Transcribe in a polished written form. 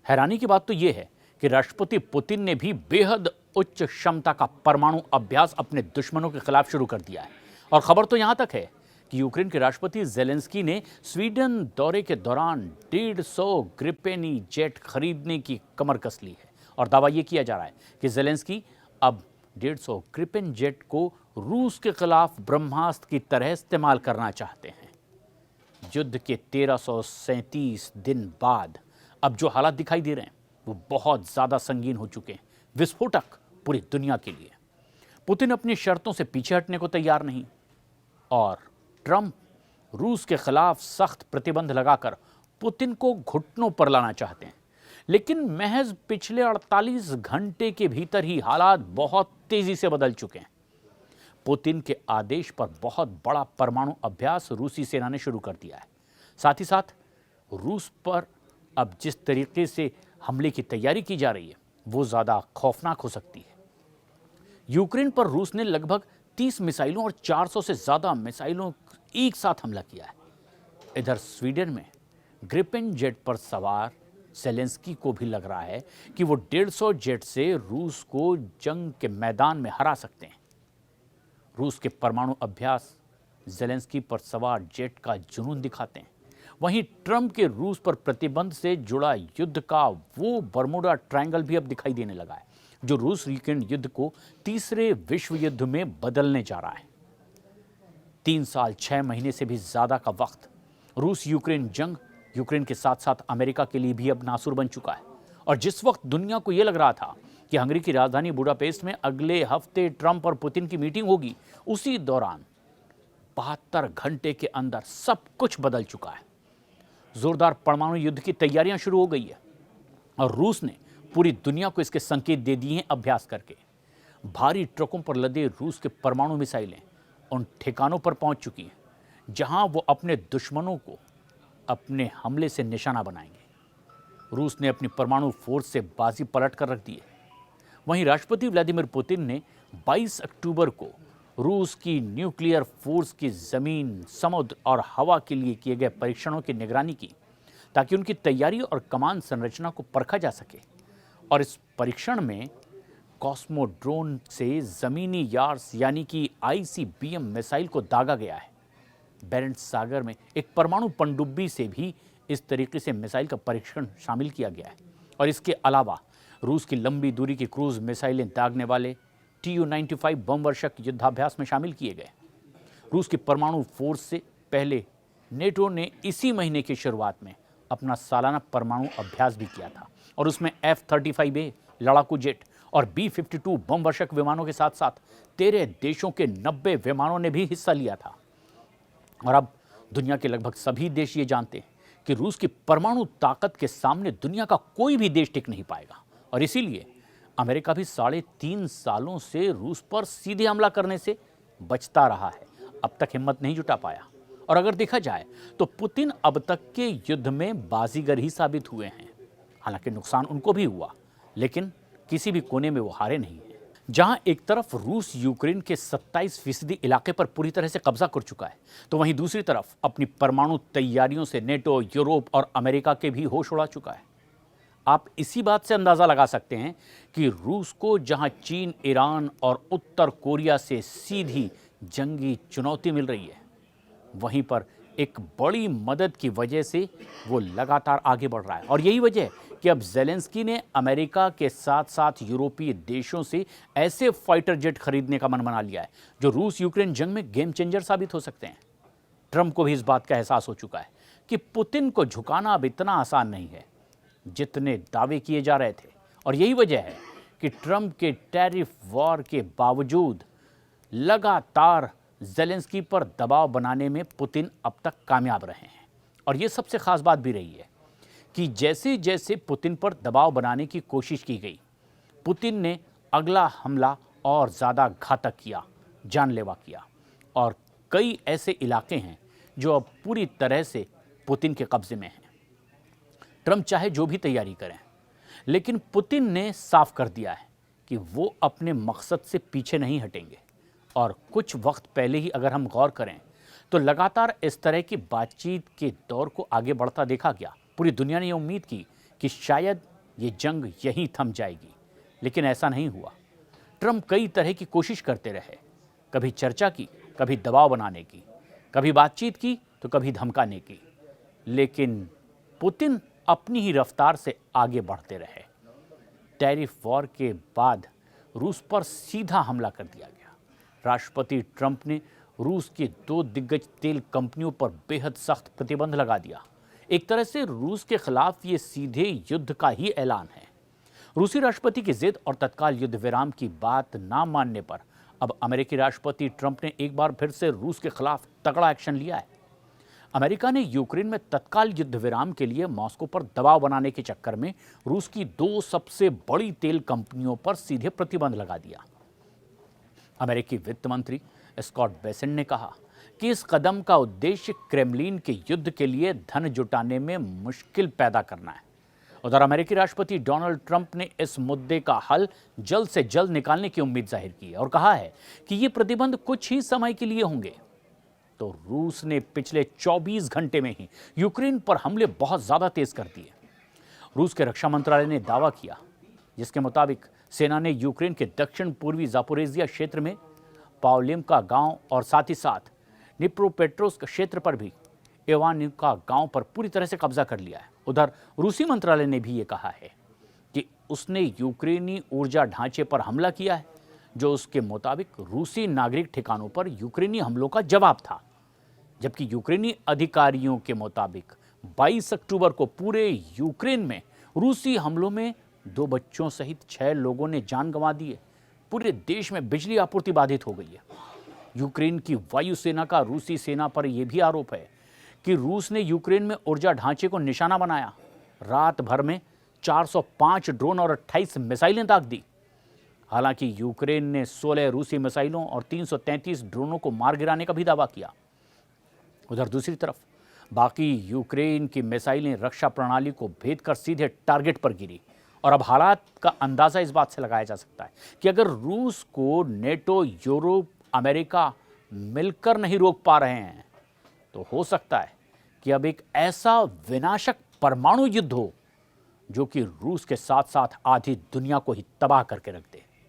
हैरानी की बात तो यह है कि राष्ट्रपति पुतिन ने भी बेहद उच्च क्षमता का परमाणु अभ्यास अपने दुश्मनों के खिलाफ शुरू कर दिया है। और खबर तो यहां तक है कि यूक्रेन के राष्ट्रपति जेलेंस्की ने स्वीडन दौरे के दौरान 150 ग्रिपेनी जेट खरीदने की कमर कस ली है। और दावा यह किया जा रहा है कि जेलेंस्की अब 150 ग्रिपेन जेट को रूस के खिलाफ ब्रह्मास्त्र की तरह इस्तेमाल करना चाहते हैं। युद्ध के 1337 दिन बाद अब जो हालात दिखाई दे रहे हैं वो बहुत ज्यादा संगीन हो चुके हैं, विस्फोटक पूरी दुनिया के लिए। पुतिन अपनी शर्तों से पीछे हटने को तैयार नहीं और ट्रंप रूस के खिलाफ सख्त प्रतिबंध लगाकर पुतिन को घुटनों पर लाना चाहते हैं। लेकिन महज पिछले 48 घंटे के भीतर ही हालात बहुत तेजी से बदल चुके हैं। पुतिन के आदेश पर बहुत बड़ा परमाणु अभ्यास रूसी सेना ने शुरू कर दिया है। साथ ही साथ रूस पर अब जिस तरीके से हमले की तैयारी की जा रही है वो ज्यादा खौफनाक हो सकती है। यूक्रेन पर रूस ने लगभग 30 मिसाइलों और 400 से ज्यादा मिसाइलों एक साथ हमला किया है। इधर स्वीडन में ग्रिपेन जेट पर सवार जेलेंस्की को भी लग रहा है कि वो 150 जेट से रूस को जंग के मैदान में हरा सकते हैं। रूस के परमाणु अभ्यास जेलेंस्की पर सवार जेट का जुनून दिखाते हैं। वहीं ट्रंप के रूस पर प्रतिबंध से जुड़ा युद्ध का वो बर्मुडा ट्रायंगल भी अब दिखाई देने लगा है, जो रूस यूक्रेन युद्ध को तीसरे विश्व युद्ध में बदलने जा रहा है। 3 साल 6 महीने से भी ज्यादा का वक्त रूस यूक्रेन जंग यूक्रेन के साथ साथ अमेरिका के लिए भी अब नासुर बन चुका है। और जिस वक्त दुनिया को यह लग रहा था कि हंगरी की राजधानी बुडापेस्ट में अगले हफ्ते ट्रंप और पुतिन की मीटिंग होगी, उसी दौरान 72 घंटे के अंदर सब कुछ बदल चुका है। जोरदार परमाणु युद्ध की तैयारियां शुरू हो गई है और रूस ने पूरी दुनिया को इसके संकेत दे दिए हैं अभ्यास करके। भारी ट्रकों पर लदे रूस के परमाणु मिसाइलें उन ठिकानों पर पहुंच चुकी हैं जहां वो अपने दुश्मनों को अपने हमले से निशाना बनाएंगे। रूस ने अपनी परमाणु फोर्स से बाजी पलट कर रख दी है। वहीं राष्ट्रपति व्लादिमीर पुतिन ने 22 अक्टूबर को रूस की न्यूक्लियर फोर्स की जमीन, समुद्र और हवा के लिए किए गए परीक्षणों की निगरानी की ताकि उनकी तैयारी और कमान संरचना को परखा जा सके। और इस परीक्षण में कॉस्मोड्रोन से जमीनी यार्स यानी कि ICBM मिसाइल को दागा गया है। बेरेंट्स सागर में एक परमाणु पनडुब्बी से भी इस तरीके से मिसाइल का परीक्षण शामिल किया गया है। और इसके अलावा रूस की लंबी दूरी की क्रूज मिसाइलें दागने वाले Tu-95 बम वर्षक युद्धाभ्यास में शामिल किए गए। रूस की परमाणु फोर्स से पहले नेटो ने इसी महीने की शुरुआत में अपना सालाना परमाणु अभ्यास भी किया था और उसमें F-35A लड़ाकू जेट और B-52 बम वर्षक विमानों के साथ साथ 13 देशों के 90 विमानों ने भी हिस्सा लिया था। और अब दुनिया के लगभग सभी देश ये जानते हैं कि रूस की परमाणु ताकत के सामने दुनिया का कोई भी देश टिक नहीं पाएगा। और इसीलिए अमेरिका भी 3.5 सालों से रूस पर सीधे हमला करने से बचता रहा है, अब तक हिम्मत नहीं जुटा पाया। और अगर देखा जाए तो पुतिन अब तक के युद्ध में बाजीगर ही साबित हुए हैं। हालांकि नुकसान उनको भी हुआ, लेकिन किसी भी कोने में वो हारे नहीं है। जहां एक तरफ रूस यूक्रेन के 27% इलाके पर पूरी तरह से कब्जा कर चुका है, तो वहीं दूसरी तरफ अपनी परमाणु तैयारियों से नेटो, यूरोप और अमेरिका के भी होश उड़ा चुका है। आप इसी बात से अंदाजा लगा सकते हैं कि रूस को जहां चीन, ईरान और उत्तर कोरिया से सीधी जंगी चुनौती मिल रही है, वहीं पर एक बड़ी मदद की वजह से वो लगातार आगे बढ़ रहा है। और यही वजह है कि अब जेलेंस्की ने अमेरिका के साथ साथ यूरोपीय देशों से ऐसे फाइटर जेट खरीदने का मन बना लिया है जो रूस यूक्रेन जंग में गेम चेंजर साबित हो सकते हैं। ट्रंप को भी इस बात का एहसास हो चुका है कि पुतिन को झुकाना अब इतना आसान नहीं है जितने दावे किए जा रहे थे। और यही वजह है कि ट्रंप के टैरिफ वॉर के बावजूद लगातार जेलेंस्की पर दबाव बनाने में पुतिन अब तक कामयाब रहे हैं। और ये सबसे खास बात भी रही है कि जैसे जैसे पुतिन पर दबाव बनाने की कोशिश की गई, पुतिन ने अगला हमला और ज़्यादा घातक किया, जानलेवा किया। और कई ऐसे इलाके हैं जो अब पूरी तरह से पुतिन के कब्जे में हैं। ट्रंप चाहे जो भी तैयारी करें, लेकिन पुतिन ने साफ कर दिया है कि वो अपने मकसद से पीछे नहीं हटेंगे। और कुछ वक्त पहले ही अगर हम गौर करें तो लगातार इस तरह की बातचीत के दौर को आगे बढ़ता देखा गया। पूरी दुनिया ने ये उम्मीद की कि शायद ये जंग यहीं थम जाएगी, लेकिन ऐसा नहीं हुआ। ट्रंप कई तरह की कोशिश करते रहे, कभी चर्चा की, कभी दबाव बनाने की, कभी बातचीत की तो कभी धमकाने की, लेकिन पुतिन अपनी ही रफ्तार से आगे बढ़ते रहे। टैरिफ वॉर के बाद रूस पर सीधा हमला कर दिया गया। राष्ट्रपति ट्रंप ने रूस की 2 दिग्गज तेल कंपनियों पर बेहद सख्त प्रतिबंध लगा दिया। एक तरह से रूस के खिलाफ ये सीधे युद्ध का ही ऐलान है। रूसी राष्ट्रपति की जिद और तत्काल युद्ध विराम की बात ना मानने पर अब अमेरिकी राष्ट्रपति ट्रंप ने एक बार फिर से रूस के खिलाफ तगड़ा एक्शन लिया है। अमेरिका ने यूक्रेन में तत्काल युद्ध विराम के लिए मॉस्को पर दबाव बनाने के चक्कर में रूस की 2 सबसे बड़ी तेल कंपनियों पर सीधे प्रतिबंध लगा दिया। अमेरिकी वित्त मंत्री स्कॉट बेसेंट ने कहा कि इस कदम का उद्देश्य क्रेमलिन के युद्ध के लिए धन जुटाने में मुश्किल पैदा करना है। उधर अमेरिकी राष्ट्रपति डोनाल्ड ट्रंप ने इस मुद्दे का हल जल्द से जल्द निकालने की उम्मीद जाहिर की है और कहा है कि ये प्रतिबंध कुछ ही समय के लिए होंगे। तो रूस ने पिछले 24 घंटे में ही यूक्रेन पर हमले बहुत ज्यादा तेज कर दिए। रूस के रक्षा मंत्रालय ने दावा किया, जिसके मुताबिक सेना ने यूक्रेन के दक्षिण पूर्वी जापोरेजिया क्षेत्र में पावलिमका गांव और साथ ही साथ निप्रोपेट्रोव्स्क क्षेत्र पर भी इवानिवका गांव पर पूरी तरह से कब्जा कर लिया है। उधर रूसी मंत्रालय ने भी ये कहा है कि उसने यूक्रेनी ऊर्जा ढांचे पर हमला किया है, जो उसके मुताबिक रूसी नागरिक ठिकानों पर यूक्रेनी हमलों का जवाब था। जबकि यूक्रेनी अधिकारियों के मुताबिक 22 अक्टूबर को पूरे यूक्रेन में रूसी हमलों में 2 बच्चों सहित 6 लोगों ने जान गंवा दी है। पूरे देश में बिजली आपूर्ति बाधित हो गई है। यूक्रेन की वायुसेना का रूसी सेना पर यह भी आरोप है कि रूस ने यूक्रेन में ऊर्जा ढांचे को निशाना बनाया। रात भर में 405 ड्रोन और 28 मिसाइलें दाग दी। हालांकि यूक्रेन ने 16 रूसी मिसाइलों और 333 ड्रोनों को मार गिराने का भी दावा किया। उधर दूसरी तरफ बाकी यूक्रेन की मिसाइलें रक्षा प्रणाली को भेद कर सीधे टारगेट पर गिरी। और अब हालात का अंदाजा इस बात से लगाया जा सकता है कि अगर रूस को नेटो, यूरोप, अमेरिका मिलकर नहीं रोक पा रहे हैं, तो हो सकता है कि अब एक ऐसा विनाशक परमाणु युद्ध हो जो कि रूस के साथ साथ आधी दुनिया को ही तबाह करके रख दे।